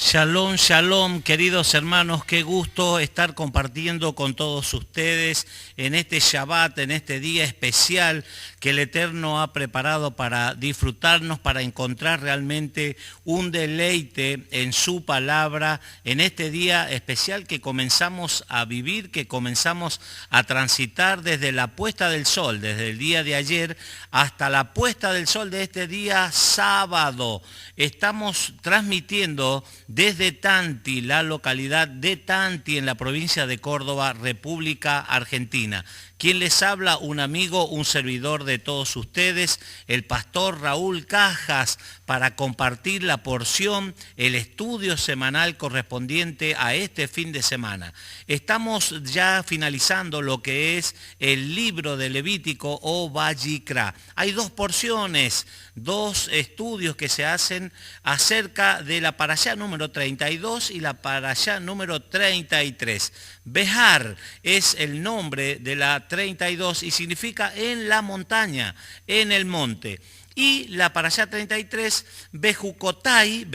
Shalom, shalom, queridos hermanos, qué gusto estar compartiendo con todos ustedes en este Shabbat, en este día especial que el Eterno ha preparado para disfrutarnos, para encontrar realmente un deleite en su palabra, en este día especial que comenzamos a vivir, que comenzamos a transitar desde la puesta del sol, desde el día de ayer hasta la puesta del sol de este día sábado. Estamos transmitiendo desde Tanti, la localidad de Tanti, en la provincia de Córdoba, República Argentina. Quien les habla, un amigo, un servidor de todos ustedes, el pastor Raúl Cajas, para compartir la porción, el estudio semanal correspondiente a este fin de semana. Estamos ya finalizando lo que es el libro de Levítico o Vayikra. Hay dos porciones, dos estudios que se hacen acerca de la parashá número 32 y la parashá número 33. Behar es el nombre de la 32 y significa en la montaña, en el monte. Y la parashá 33, Bejucotai,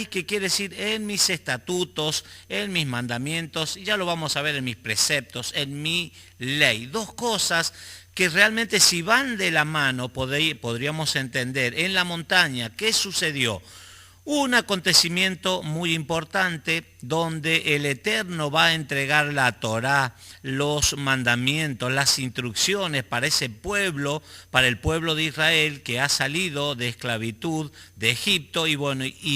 que quiere decir en mis estatutos, en mis mandamientos, y ya lo vamos a ver en mis preceptos, en mi ley. Dos cosas que realmente si van de la mano podríamos entender. En la montaña, ¿qué sucedió? Un acontecimiento muy importante donde el Eterno va a entregar la Torá, los mandamientos, las instrucciones para ese pueblo, para el pueblo de Israel que ha salido de esclavitud de Egipto y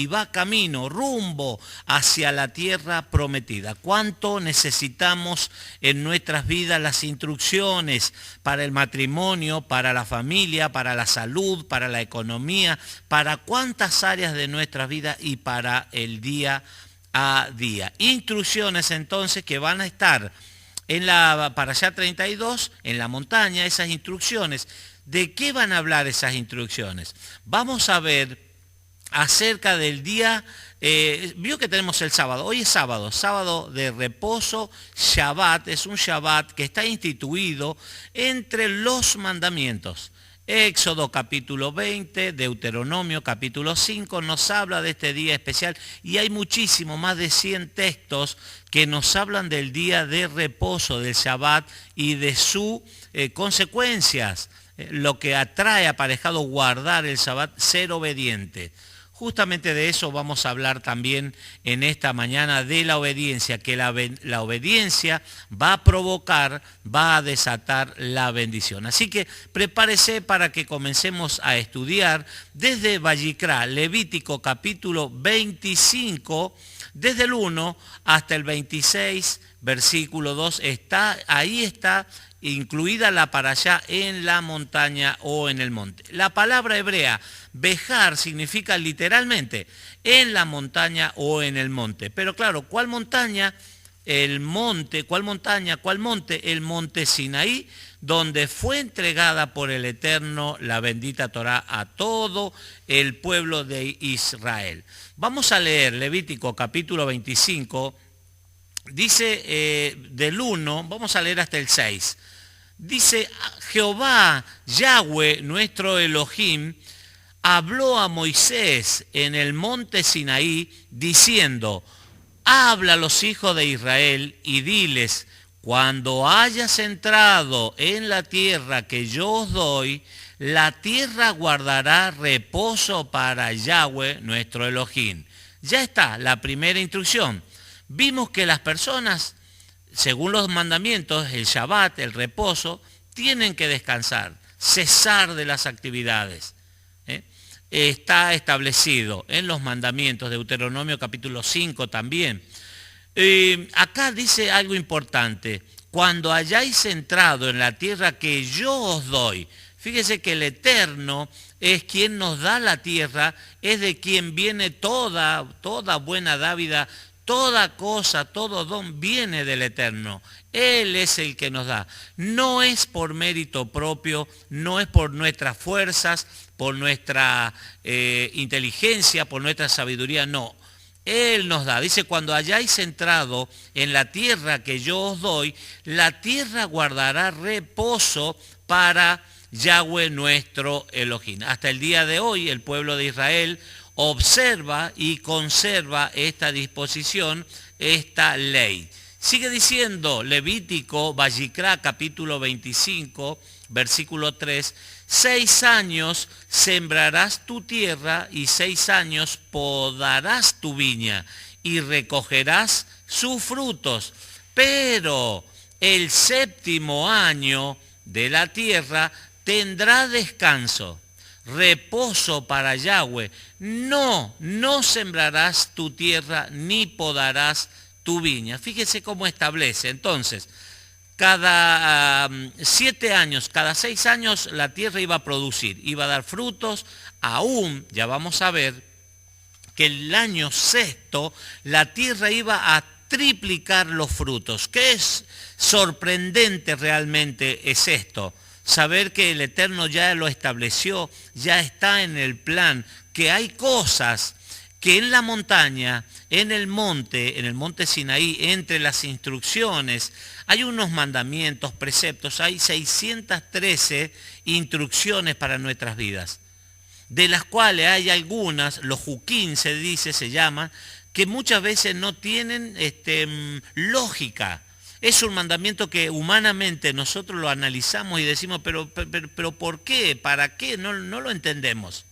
va camino, rumbo hacia la tierra prometida. ¿Cuánto necesitamos en nuestras vidas las instrucciones para el matrimonio, para la familia, para la salud, para la economía, para cuántas áreas de nuestra vida y para el día a día? Instrucciones entonces que van a estar en la parashá 32, en la montaña, esas instrucciones. ¿De qué van a hablar esas instrucciones? Vamos a ver acerca del día, vio que tenemos el sábado, hoy es sábado, sábado de reposo, Shabbat, es un Shabbat que está instituido entre los mandamientos. Éxodo capítulo 20, Deuteronomio capítulo 5 nos habla de este día especial y hay muchísimo, más de 100 textos que nos hablan del día de reposo, del Shabbat y de sus consecuencias, lo que atrae aparejado guardar el Shabbat, ser obediente. Justamente de eso vamos a hablar también en esta mañana, de la obediencia, que la obediencia va a provocar, va a desatar la bendición. Así que prepárese para que comencemos a estudiar desde Vayikra, Levítico capítulo 25, desde el 1 hasta el 26, versículo 2, ahí está incluida la parashá en la montaña o en el monte. La palabra hebrea, Bejar, significa literalmente en la montaña o en el monte. Pero claro, ¿cuál montaña? El monte, ¿cuál montaña? ¿Cuál monte? El monte Sinaí, donde fue entregada por el Eterno la bendita Torá a todo el pueblo de Israel. Vamos a leer Levítico capítulo 25, dice del 1, vamos a leer hasta el 6. Dice, Jehová, Yahweh, nuestro Elohim, habló a Moisés en el monte Sinaí, diciendo, habla a los hijos de Israel y diles, cuando hayas entrado en la tierra que yo os doy, la tierra guardará reposo para Yahweh, nuestro Elohim. Ya está, la primera instrucción. Vimos que las personas, según los mandamientos, el Shabbat, el reposo, tienen que descansar, cesar de las actividades. Está establecido en los mandamientos, Deuteronomio capítulo 5 también. Acá dice algo importante, cuando hayáis entrado en la tierra que yo os doy. Fíjese que el Eterno es quien nos da la tierra, es de quien viene toda buena dádiva. Toda cosa, todo don viene del Eterno. Él es el que nos da. No es por mérito propio, no es por nuestras fuerzas, por nuestra inteligencia, por nuestra sabiduría, no. Él nos da. Dice, cuando hayáis entrado en la tierra que yo os doy, la tierra guardará reposo para Yahweh nuestro Elohim. Hasta el día de hoy, el pueblo de Israel observa y conserva esta disposición, esta ley. Sigue diciendo Levítico, Vayikra, capítulo 25, versículo 3, 6 años sembrarás tu tierra y 6 años podarás tu viña y recogerás sus frutos. Pero el 7º año de la tierra tendrá descanso, reposo para Yahweh. No sembrarás tu tierra ni podarás tu viña. Fíjese cómo establece. Entonces, cada 7 años, cada 6 años la tierra iba a producir, iba a dar frutos. Aún, ya vamos a ver, que el año 6º la tierra iba a triplicar los frutos. ¿Qué es sorprendente realmente es esto? Saber que el Eterno ya lo estableció, ya está en el plan, que hay cosas que en la montaña, en el monte Sinaí, entre las instrucciones, hay unos mandamientos, preceptos, hay 613 instrucciones para nuestras vidas, de las cuales hay algunas, los juquín se llaman, que muchas veces no tienen lógica. Es un mandamiento que humanamente nosotros lo analizamos y decimos, pero ¿por qué? ¿Para qué? No lo entendemos.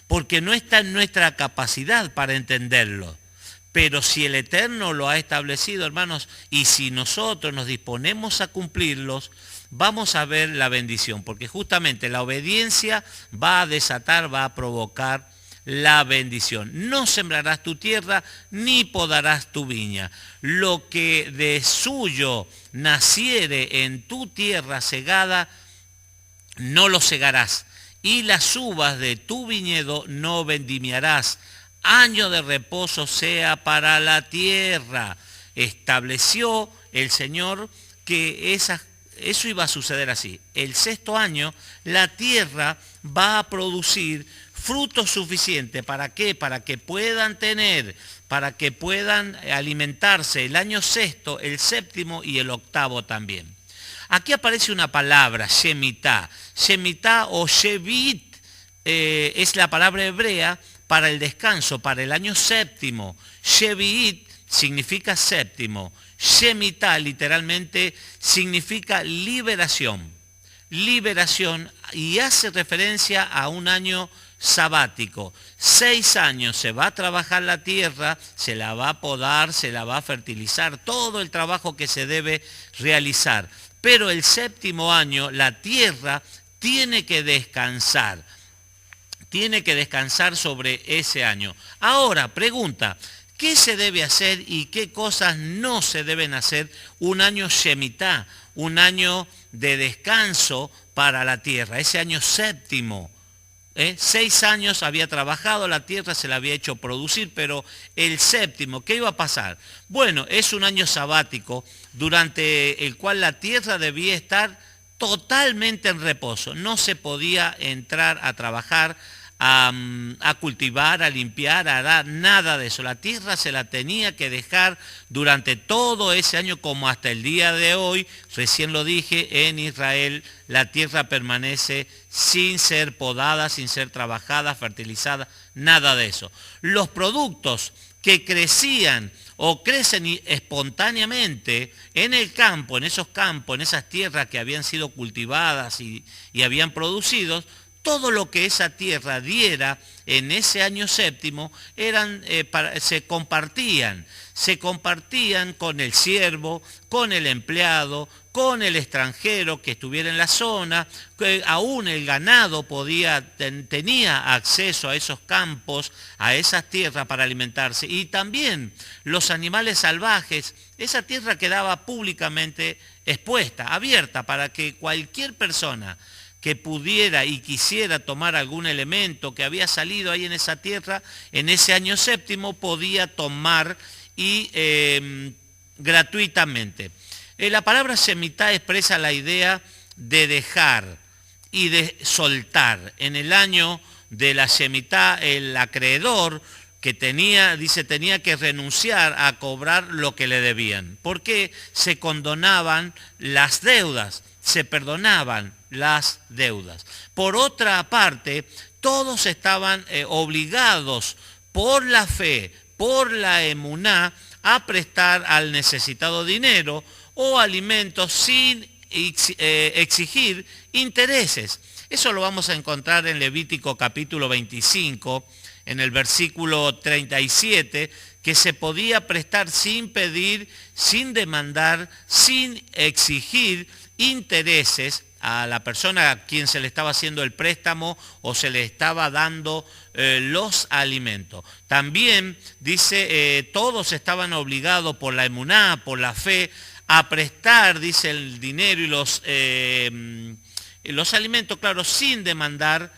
Porque no está en nuestra capacidad para entenderlo. Pero si el Eterno lo ha establecido, hermanos, y si nosotros nos disponemos a cumplirlos, vamos a ver la bendición. Porque justamente la obediencia va a desatar, va a provocar la bendición. No sembrarás tu tierra ni podarás tu viña. Lo que de suyo naciere en tu tierra segada, no lo segarás. Y las uvas de tu viñedo no vendimiarás. Año de reposo sea para la tierra. Estableció el Señor que eso iba a suceder así. El 6º año la tierra va a producir frutos suficientes. ¿Para qué? Para que puedan alimentarse el año 6º, el 7º y el 8º también. Aquí aparece una palabra, Shemitah. Shemitah o Shevit es la palabra hebrea para el descanso, para el año 7º. Shevit significa 7º. Shemitah literalmente significa liberación. Liberación, y hace referencia a un año sabático. 6 años se va a trabajar la tierra, se la va a podar, se la va a fertilizar, todo el trabajo que se debe realizar. Pero el 7º año la tierra tiene que descansar sobre ese año. Ahora, pregunta, ¿qué se debe hacer y qué cosas no se deben hacer un año Shemitah, un año de descanso para la tierra, ese año 7º? 6 años había trabajado la tierra, se la había hecho producir, pero el 7º, ¿qué iba a pasar? Bueno, es un año sabático durante el cual la tierra debía estar totalmente en reposo. No se podía entrar a trabajar, a cultivar, a limpiar, a dar nada de eso. La tierra se la tenía que dejar durante todo ese año, como hasta el día de hoy. Recién lo dije, en Israel la tierra permanece sin ser podada, sin ser trabajada, fertilizada, nada de eso. Los productos que crecían o crecen espontáneamente en el campo, en esos campos, en esas tierras que habían sido cultivadas y habían producido, todo lo que esa tierra diera en ese año 7º se compartían con el siervo, con el empleado, con el extranjero que estuviera en la zona, que aún el ganado tenía acceso a esos campos, a esas tierras para alimentarse, y también los animales salvajes. Esa tierra quedaba públicamente expuesta, abierta, para que cualquier persona que pudiera y quisiera tomar algún elemento que había salido ahí en esa tierra, en ese año 7º podía tomar y gratuitamente. La palabra Shemitah expresa la idea de dejar y de soltar. En el año de la Shemitah, el acreedor que tenía que renunciar a cobrar lo que le debían, porque se condonaban las deudas. se perdonaban las deudas. Por otra parte, todos estaban obligados por la fe, por la emuná, a prestar al necesitado dinero o alimentos sin exigir intereses. Eso lo vamos a encontrar en Levítico capítulo 25, en el versículo 37, que se podía prestar sin pedir, sin demandar, sin exigir intereses a la persona a quien se le estaba haciendo el préstamo o se le estaba dando los alimentos. También dice, todos estaban obligados por la emuná, por la fe, a prestar, dice, el dinero y los alimentos, claro, sin demandar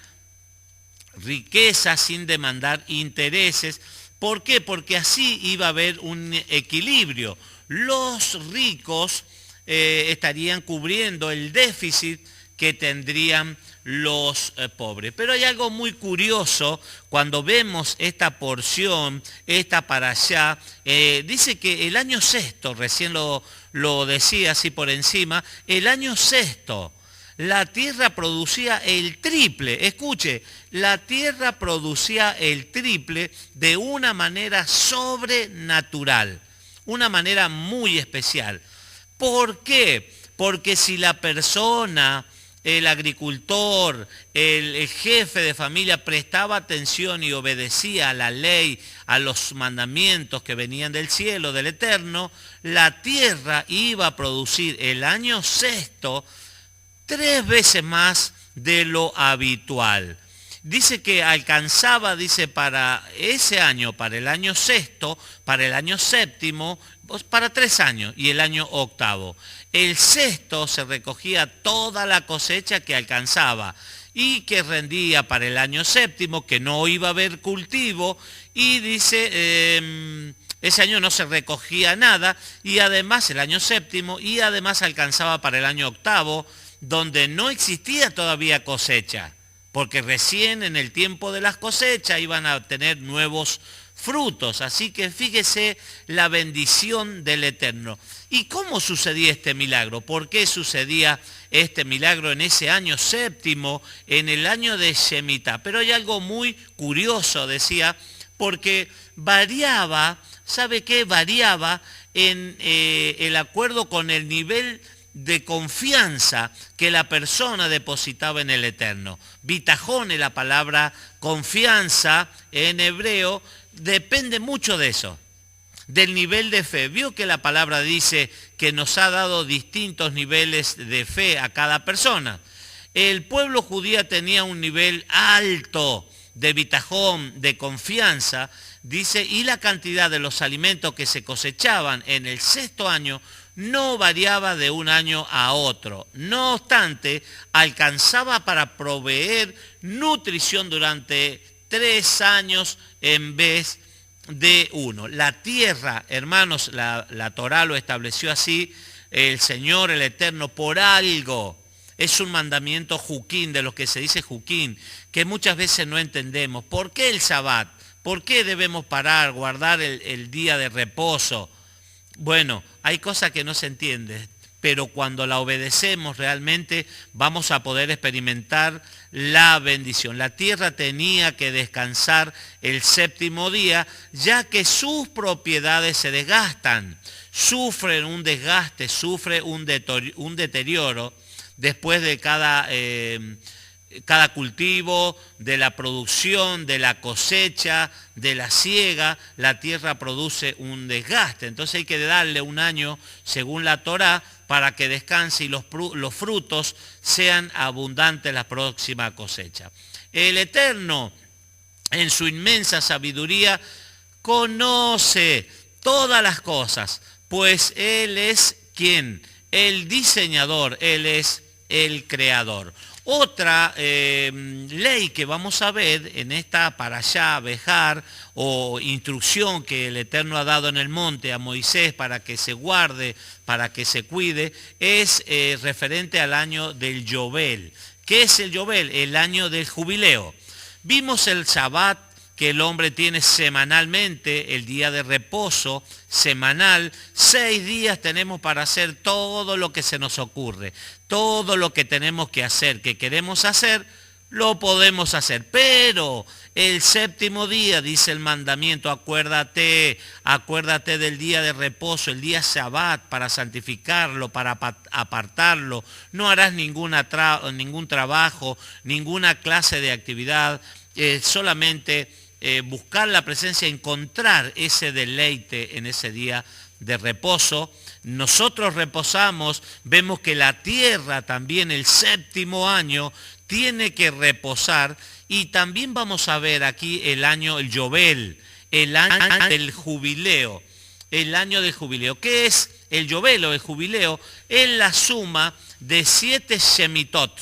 riqueza, sin demandar intereses. ¿Por qué? Porque así iba a haber un equilibrio. Los ricos estarían cubriendo el déficit que tendrían los pobres. Pero hay algo muy curioso cuando vemos esta porción, esta parashá. Dice que el año sexto, recién lo decía así por encima, el año sexto, la tierra producía el triple. Escuche, la tierra producía el triple de una manera sobrenatural, una manera muy especial. ¿Por qué? Porque si la persona, el agricultor, el jefe de familia prestaba atención y obedecía a la ley, a los mandamientos que venían del cielo, del Eterno, la tierra iba a producir el año sexto 3 veces más de lo habitual. Dice que alcanzaba, dice, para ese año, para el año sexto, para el año séptimo, para 3 años y el año octavo. El sexto se recogía toda la cosecha que alcanzaba y que rendía para el año séptimo, que no iba a haber cultivo, y dice, ese año no se recogía nada, y además el año séptimo, y además alcanzaba para el año octavo, donde no existía todavía cosecha, porque recién en el tiempo de las cosechas iban a tener nuevos frutos. Así que fíjese la bendición del Eterno. ¿Y cómo sucedía este milagro? ¿Por qué sucedía este milagro en ese año séptimo, en el año de Shemitah? Pero hay algo muy curioso, decía, porque variaba, ¿sabe qué? Variaba en el acuerdo con el nivel de confianza que la persona depositaba en el Eterno. Bitajón es la palabra confianza en hebreo, depende mucho de eso, del nivel de fe. Vio que la palabra dice que nos ha dado distintos niveles de fe a cada persona. El pueblo judío tenía un nivel alto de bitajón, de confianza, dice, y la cantidad de los alimentos que se cosechaban en el sexto año no variaba de un año a otro. No obstante, alcanzaba para proveer nutrición durante 3 años en vez de 1. La tierra, hermanos, la Torá lo estableció así, el Señor, el Eterno, por algo. Es un mandamiento juquín, de lo que se dice juquín, que muchas veces no entendemos. ¿Por qué el Shabbat? ¿Por qué debemos parar, guardar el día de reposo? Bueno, hay cosas que no se entienden, pero cuando la obedecemos realmente vamos a poder experimentar la bendición. La tierra tenía que descansar el séptimo día, ya que sus propiedades se desgastan, sufren un desgaste, sufre un deterioro después de cada cultivo, de la producción, de la cosecha, de la siega. La tierra produce un desgaste. Entonces hay que darle un año, según la Torá, para que descanse y los frutos sean abundantes la próxima cosecha. El Eterno, en su inmensa sabiduría, conoce todas las cosas, pues Él es quien, el diseñador, Él es el creador. Otra ley que vamos a ver en esta parashá, Bejar, o instrucción que el Eterno ha dado en el monte a Moisés para que se guarde, para que se cuide, es referente al año del Yobel. ¿Qué es el Yobel? El año del jubileo. Vimos el Shabbat que el hombre tiene semanalmente, el día de reposo semanal. 6 días tenemos para hacer todo lo que se nos ocurre, todo lo que tenemos que hacer, que queremos hacer, lo podemos hacer. Pero el séptimo día, dice el mandamiento, acuérdate del día de reposo, el día Shabbat, para santificarlo, para apartarlo. No harás ningún trabajo, ninguna clase de actividad, solamente buscar la presencia, encontrar ese deleite en ese día de reposo. Nosotros reposamos, vemos que la tierra también el séptimo año tiene que reposar, y también vamos a ver aquí el año, el Yobel, el año del jubileo. El año del jubileo. ¿Qué es el Yobel o el jubileo? Es la suma de 7 shemitot,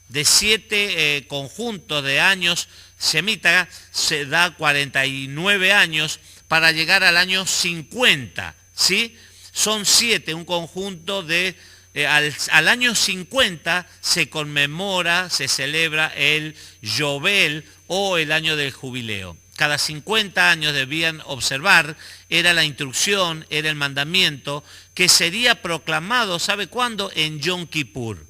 de 7 conjuntos de años. Shemitah se da 49 años para llegar al año 50, ¿sí? Son 7, un conjunto de... al año 50 se conmemora, se celebra el Yobel o el año del jubileo. Cada 50 años debían observar, era la instrucción, era el mandamiento, que sería proclamado, ¿sabe cuándo? En Yom Kippur.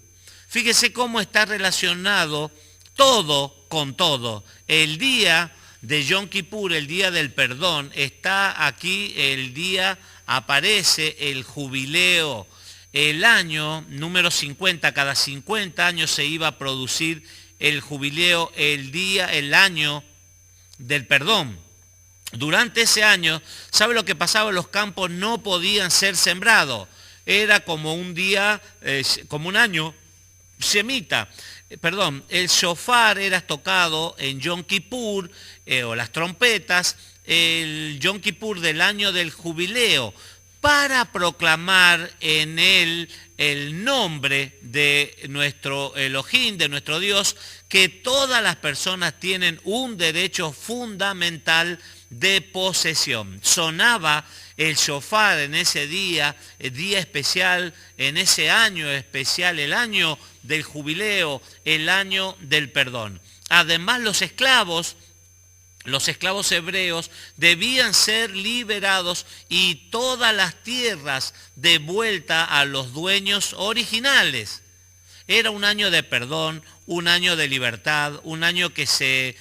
Fíjese cómo está relacionado todo con todo. El día de Yom Kippur, el día del perdón, está aquí, el día aparece el jubileo. El año número 50, cada 50 años se iba a producir el jubileo, el año del perdón. Durante ese año, ¿sabe lo que pasaba? Los campos no podían ser sembrados. Era como un día, como un año semita. El shofar era tocado en Yom Kippur, o las trompetas, el Yom Kippur del año del jubileo, para proclamar en él el nombre de nuestro Elohim, de nuestro Dios, que todas las personas tienen un derecho fundamental de posesión. Sonaba el shofar en ese día, el día especial, en ese año especial, el año del jubileo, el año del perdón. Además, los esclavos hebreos debían ser liberados y todas las tierras de vuelta a los dueños originales. Era un año de perdón, un año de libertad, un año que se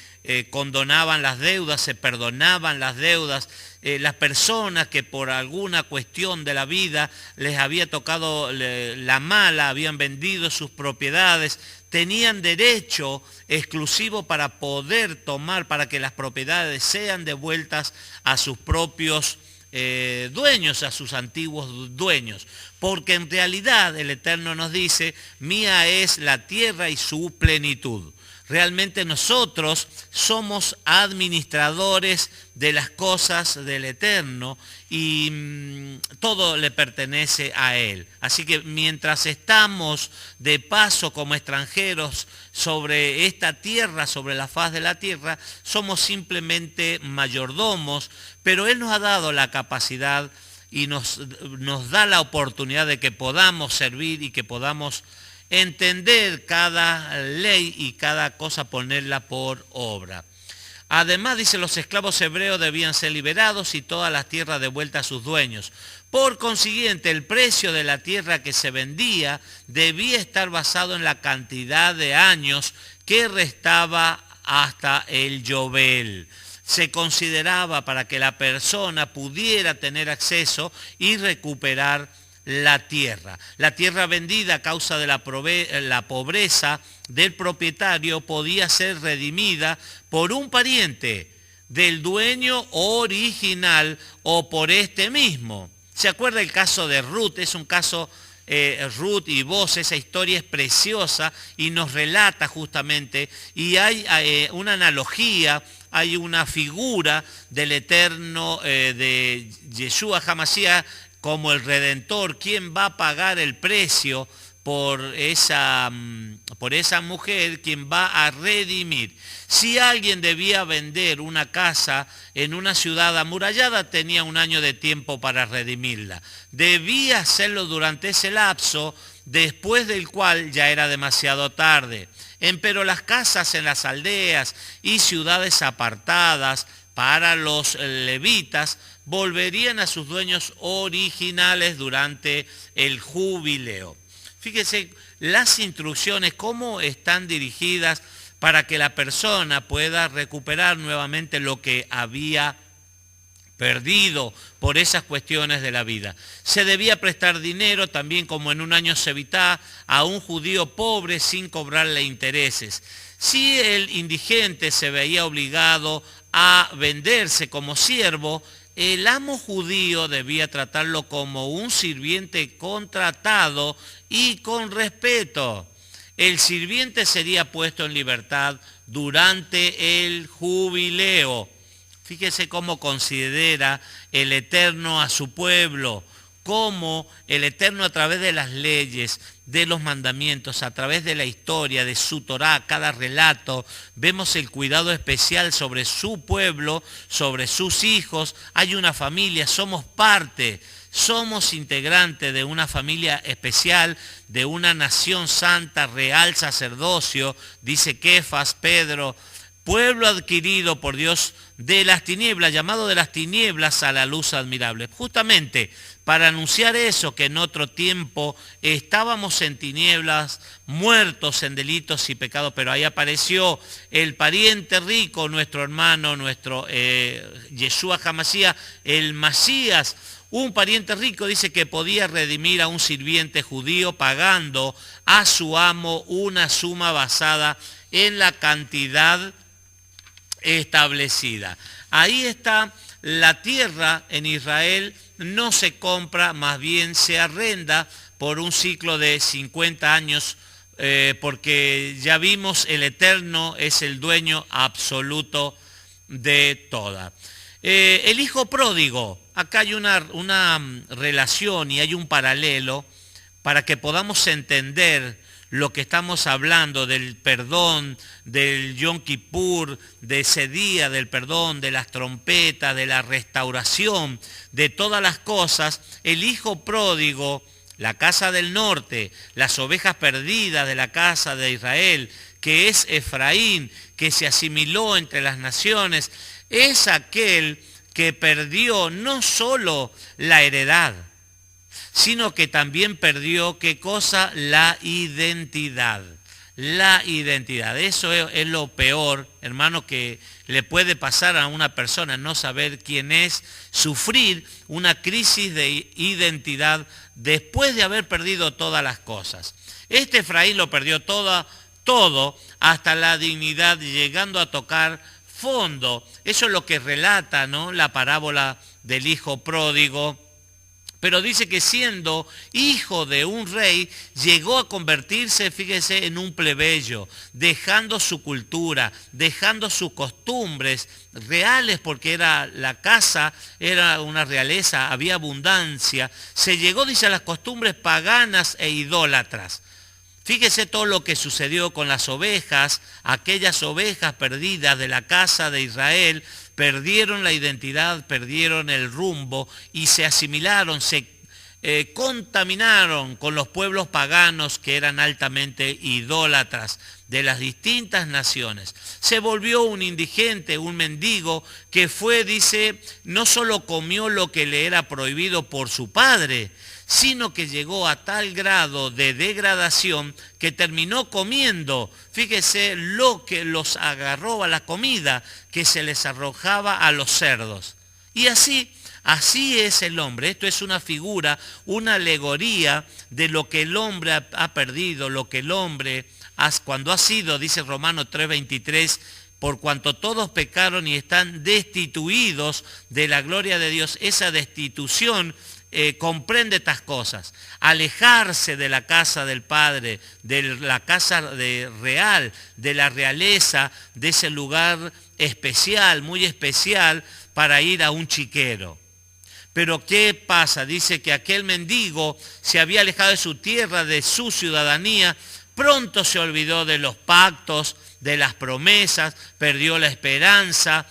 condonaban las deudas, se perdonaban las deudas. Las personas que por alguna cuestión de la vida les había tocado la mala, habían vendido sus propiedades, tenían derecho exclusivo para poder tomar, para que las propiedades sean devueltas a sus propios dueños, a sus antiguos dueños. Porque en realidad el Eterno nos dice, mía es la tierra y su plenitud. Realmente nosotros somos administradores de las cosas del Eterno y todo le pertenece a Él. Así que mientras estamos de paso como extranjeros sobre esta tierra, sobre la faz de la tierra, somos simplemente mayordomos, pero Él nos ha dado la capacidad y nos da la oportunidad de que podamos servir y que podamos entender cada ley y cada cosa, ponerla por obra. Además, dice, los esclavos hebreos debían ser liberados y todas las tierras devueltas a sus dueños. Por consiguiente, el precio de la tierra que se vendía debía estar basado en la cantidad de años que restaba hasta el Yobel. Se consideraba para que la persona pudiera tener acceso y recuperar la tierra. La tierra vendida a causa de la pobreza del propietario podía ser redimida por un pariente del dueño original o por este mismo. ¿Se acuerda el caso de Ruth? Es un caso, Ruth y Boaz, esa historia es preciosa y nos relata justamente, y hay una analogía, hay una figura del Eterno, de Yeshua HaMashiach, como el Redentor, quien va a pagar el precio por esa mujer, quien va a redimir. Si alguien debía vender una casa en una ciudad amurallada, tenía un año de tiempo para redimirla. Debía hacerlo durante ese lapso después del cual ya era demasiado tarde. Empero las casas en las aldeas y ciudades apartadas para los levitas volverían a sus dueños originales durante el jubileo. Fíjese las instrucciones, cómo están dirigidas para que la persona pueda recuperar nuevamente lo que había perdido por esas cuestiones de la vida. Se debía prestar dinero, también como en un año Sevitá, a un judío pobre sin cobrarle intereses. Si el indigente se veía obligado a venderse como siervo, el amo judío debía tratarlo como un sirviente contratado y con respeto. El sirviente sería puesto en libertad durante el jubileo. Fíjese cómo considera el Eterno a su pueblo, cómo el Eterno a través de las leyes, de los mandamientos, a través de la historia, de su Torá, cada relato, vemos el cuidado especial sobre su pueblo, sobre sus hijos. Hay una familia, somos parte, somos integrantes de una familia especial, de una nación santa, real sacerdocio, dice Kefas, Pedro, pueblo adquirido por Dios de las tinieblas, llamado de las tinieblas a la luz admirable. Justamente para anunciar eso, que en otro tiempo estábamos en tinieblas, muertos en delitos y pecados, pero ahí apareció el pariente rico, nuestro hermano, nuestro Yeshua HaMashiach, el Masías, un pariente rico, dice que podía redimir a un sirviente judío pagando a su amo una suma basada en la cantidad establecida. Ahí está, la tierra en Israel no se compra, más bien se arrenda por un ciclo de 50 años, porque ya vimos, el Eterno es el dueño absoluto de toda. El hijo pródigo, acá hay una relación y hay un paralelo para que podamos entender lo que estamos hablando del perdón, del Yom Kippur, de ese día del perdón, de las trompetas, de la restauración, de todas las cosas. El hijo pródigo, la casa del norte, las ovejas perdidas de la casa de Israel, que es Efraín, que se asimiló entre las naciones, es aquel que perdió no solo la heredad, sino que también perdió, ¿qué cosa? La identidad. La identidad. Eso es lo peor, hermano, que le puede pasar a una persona, no saber quién es, sufrir una crisis de identidad después de haber perdido todas las cosas. Este Efraín lo perdió todo, hasta la dignidad, llegando a tocar fondo. Eso es lo que relata, ¿no?, la parábola del hijo pródigo. Pero dice que siendo hijo de un rey, llegó a convertirse, fíjese, en un plebeyo, dejando su cultura, dejando sus costumbres reales, porque era la casa, era una realeza, había abundancia. Se llegó, dice, a las costumbres paganas e idólatras. Fíjese todo lo que sucedió con las ovejas, aquellas ovejas perdidas de la casa de Israel, perdieron la identidad, perdieron el rumbo y se asimilaron, se contaminaron con los pueblos paganos que eran altamente idólatras de las distintas naciones. Se volvió un indigente, un mendigo, que fue, dice, no solo comió lo que le era prohibido por su padre, sino que llegó a tal grado de degradación que terminó comiendo, fíjese, lo que los agarró a la comida que se les arrojaba a los cerdos. Y así es el hombre. Esto es una figura, una alegoría de lo que el hombre ha perdido, lo que el hombre, cuando ha sido, dice Romanos 3:23, por cuanto todos pecaron y están destituidos de la gloria de Dios. Esa destitución comprende estas cosas: alejarse de la casa del Padre, de la casa real, de la realeza, de ese lugar especial, muy especial, para ir a un chiquero. Pero ¿qué pasa? Dice que aquel mendigo se había alejado de su tierra, de su ciudadanía, pronto se olvidó de los pactos, de las promesas, perdió la esperanza,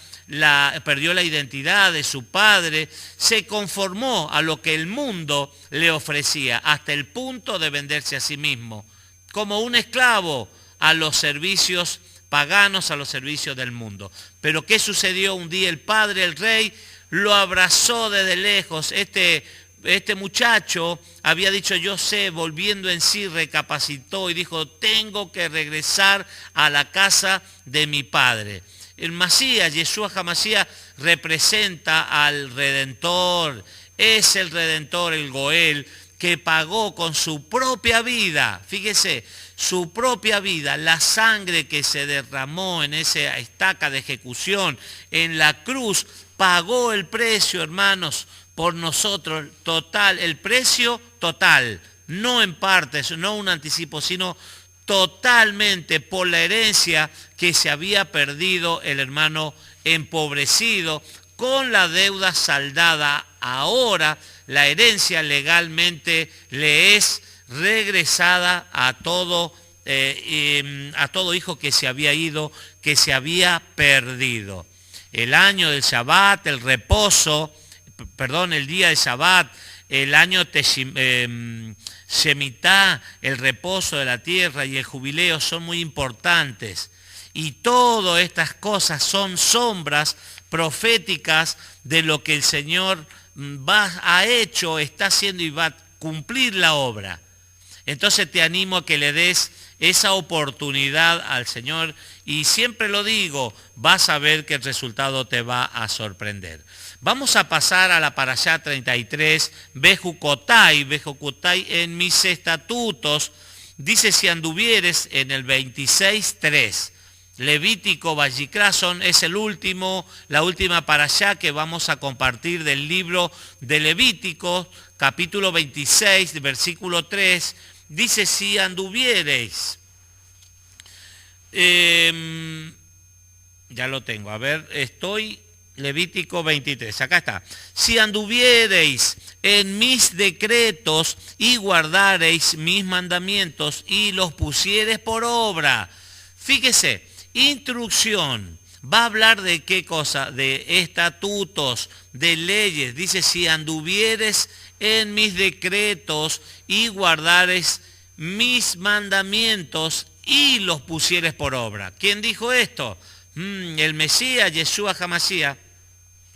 perdió la identidad de su padre, se conformó a lo que el mundo le ofrecía, hasta el punto de venderse a sí mismo, como un esclavo a los servicios paganos, a los servicios del mundo. Pero ¿qué sucedió? Un día el padre, el rey, lo abrazó desde lejos. Este muchacho había dicho, yo sé, volviendo en sí, recapacitó y dijo, tengo que regresar a la casa de mi padre. El Masías, Yeshua HaMashiach, representa al Redentor. Es el Redentor, el Goel, que pagó con su propia vida, fíjese, su propia vida, la sangre que se derramó en esa estaca de ejecución, en la cruz, pagó el precio, hermanos, por nosotros, total, el precio total, no en partes, no un anticipo, sino totalmente por la herencia que se había perdido el hermano empobrecido, con la deuda saldada. Ahora la herencia legalmente le es regresada a todo hijo que se había ido, que se había perdido. El año del Shabbat, el día de Shabbat, el año Shemitah, el reposo de la tierra y el jubileo son muy importantes. Y todas estas cosas son sombras proféticas de lo que el Señor ha hecho, está haciendo y va a cumplir la obra. Entonces te animo a que le des esa oportunidad al Señor y siempre lo digo, vas a ver que el resultado te va a sorprender. Vamos a pasar a la Parashá 33, Bejucotai en mis estatutos. Dice, si anduvieres en el 26.3. Levítico, Vayikra, es la última parashá que vamos a compartir del libro de Levítico, capítulo 26, versículo 3. Dice, si anduviereis, ya lo tengo, a ver, Levítico 23, acá está. Si anduviereis en mis decretos y guardareis mis mandamientos y los pusiereis por obra. Fíjese, instrucción, va a hablar de qué cosa, de estatutos, de leyes. Dice, si anduvieres en mis decretos y guardares mis mandamientos y los pusieres por obra. ¿Quién dijo esto? El Mesías, Yeshua HaMashiach.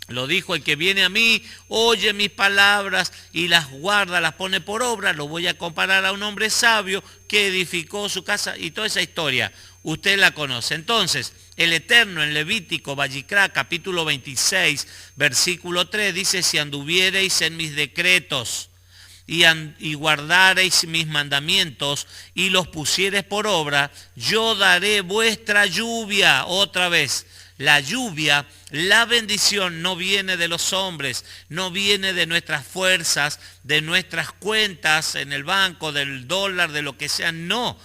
Lo dijo, el que viene a mí, oye mis palabras y las guarda, las pone por obra. Lo voy a comparar a un hombre sabio que edificó su casa y toda esa historia. Usted la conoce. Entonces, el Eterno en Levítico, Vayikra, capítulo 26, versículo 3, dice, si anduviereis en mis decretos y guardareis mis mandamientos y los pusiereis por obra, yo daré vuestra lluvia. Otra vez, la lluvia, la bendición no viene de los hombres, no viene de nuestras fuerzas, de nuestras cuentas en el banco, del dólar, de lo que sea, no.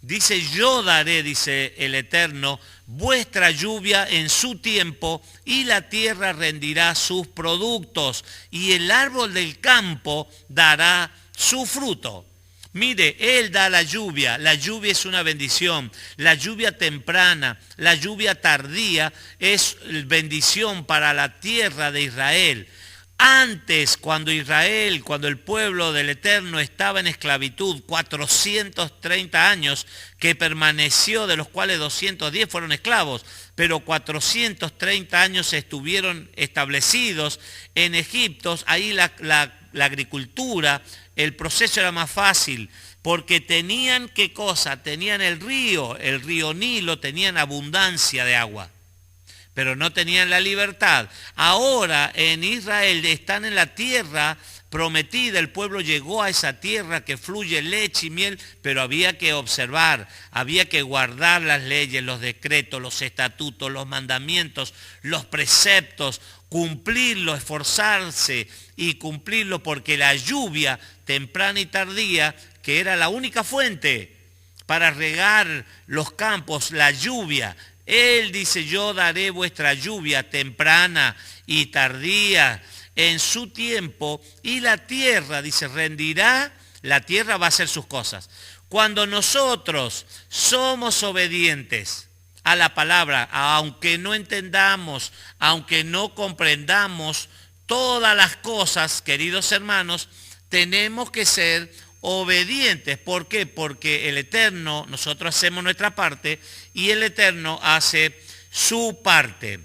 Dice, yo daré, dice el Eterno, vuestra lluvia en su tiempo y la tierra rendirá sus productos y el árbol del campo dará su fruto. Mire, Él da la lluvia es una bendición, la lluvia temprana, la lluvia tardía es bendición para la tierra de Israel. Antes, cuando el pueblo del Eterno estaba en esclavitud, 430 años que permaneció, de los cuales 210 fueron esclavos, pero 430 años estuvieron establecidos en Egipto. Ahí la agricultura, el proceso era más fácil, porque tenían, ¿qué cosa? Tenían el río Nilo, tenían abundancia de agua, pero no tenían la libertad. Ahora en Israel están en la tierra prometida, el pueblo llegó a esa tierra que fluye leche y miel, pero había que observar, había que guardar las leyes, los decretos, los estatutos, los mandamientos, los preceptos, cumplirlo, esforzarse y cumplirlo, porque la lluvia temprana y tardía, que era la única fuente para regar los campos, la lluvia. Él dice, yo daré vuestra lluvia temprana y tardía en su tiempo, y la tierra, dice, rendirá, la tierra va a hacer sus cosas. Cuando nosotros somos obedientes a la palabra, aunque no entendamos, aunque no comprendamos todas las cosas, queridos hermanos, tenemos que ser obedientes. ¿Por qué? Porque el Eterno, nosotros hacemos nuestra parte y el Eterno hace su parte.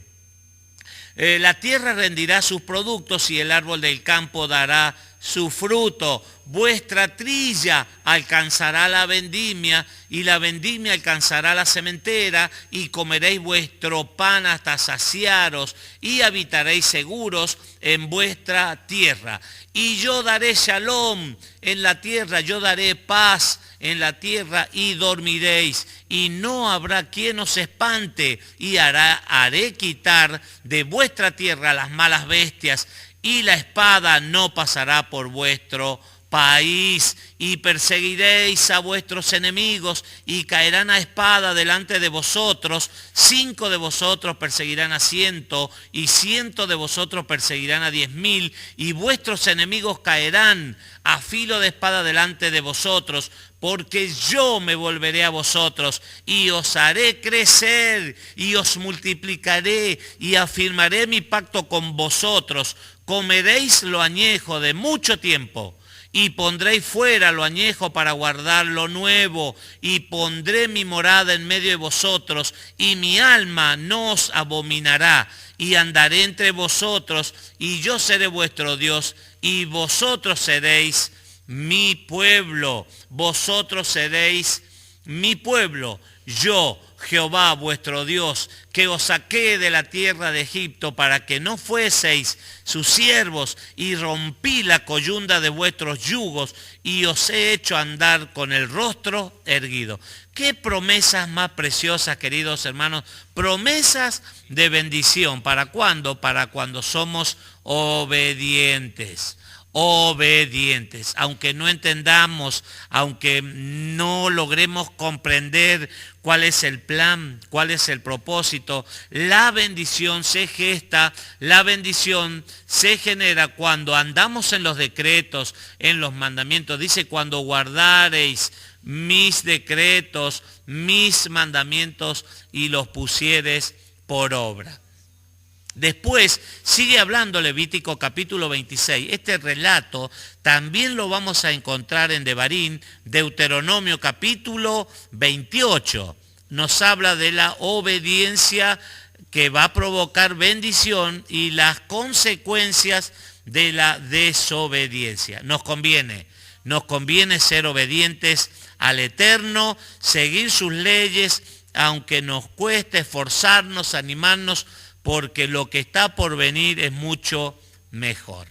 La tierra rendirá sus productos y el árbol del campo dará su fruto. Vuestra trilla alcanzará la vendimia y la vendimia alcanzará la sementera y comeréis vuestro pan hasta saciaros y habitaréis seguros en vuestra tierra. Y yo daré shalom en la tierra, yo daré paz en la tierra y dormiréis. Y no habrá quien os espante y haré quitar de vuestra tierra las malas bestias y la espada no pasará por vuestro país y perseguiréis a vuestros enemigos y caerán a espada delante de vosotros. 5 de vosotros perseguirán a 100 y 100 de vosotros perseguirán a 10.000 y vuestros enemigos caerán a filo de espada delante de vosotros, porque yo me volveré a vosotros y os haré crecer y os multiplicaré y afirmaré mi pacto con vosotros. Comeréis lo añejo de mucho tiempo y pondréis fuera lo añejo para guardar lo nuevo y pondré mi morada en medio de vosotros y mi alma no os abominará y andaré entre vosotros y yo seré vuestro Dios y vosotros seréis mi pueblo. Vosotros seréis mi pueblo. Yo, Jehová vuestro Dios, que os saqué de la tierra de Egipto para que no fueseis sus siervos, y rompí la coyunda de vuestros yugos, y os he hecho andar con el rostro erguido. Qué promesas más preciosas, queridos hermanos, promesas de bendición. ¿Para cuándo? Para cuando somos obedientes. Obedientes, aunque no entendamos, aunque no logremos comprender cuál es el plan, cuál es el propósito, la bendición se gesta, la bendición se genera cuando andamos en los decretos, en los mandamientos. Dice, cuando guardareis mis decretos, mis mandamientos y los pusieres por obra. Después sigue hablando Levítico capítulo 26. Este relato también lo vamos a encontrar en Devarim, Deuteronomio capítulo 28. Nos habla de la obediencia que va a provocar bendición y las consecuencias de la desobediencia. Nos conviene ser obedientes al Eterno, seguir sus leyes, aunque nos cueste esforzarnos, animarnos, porque lo que está por venir es mucho mejor.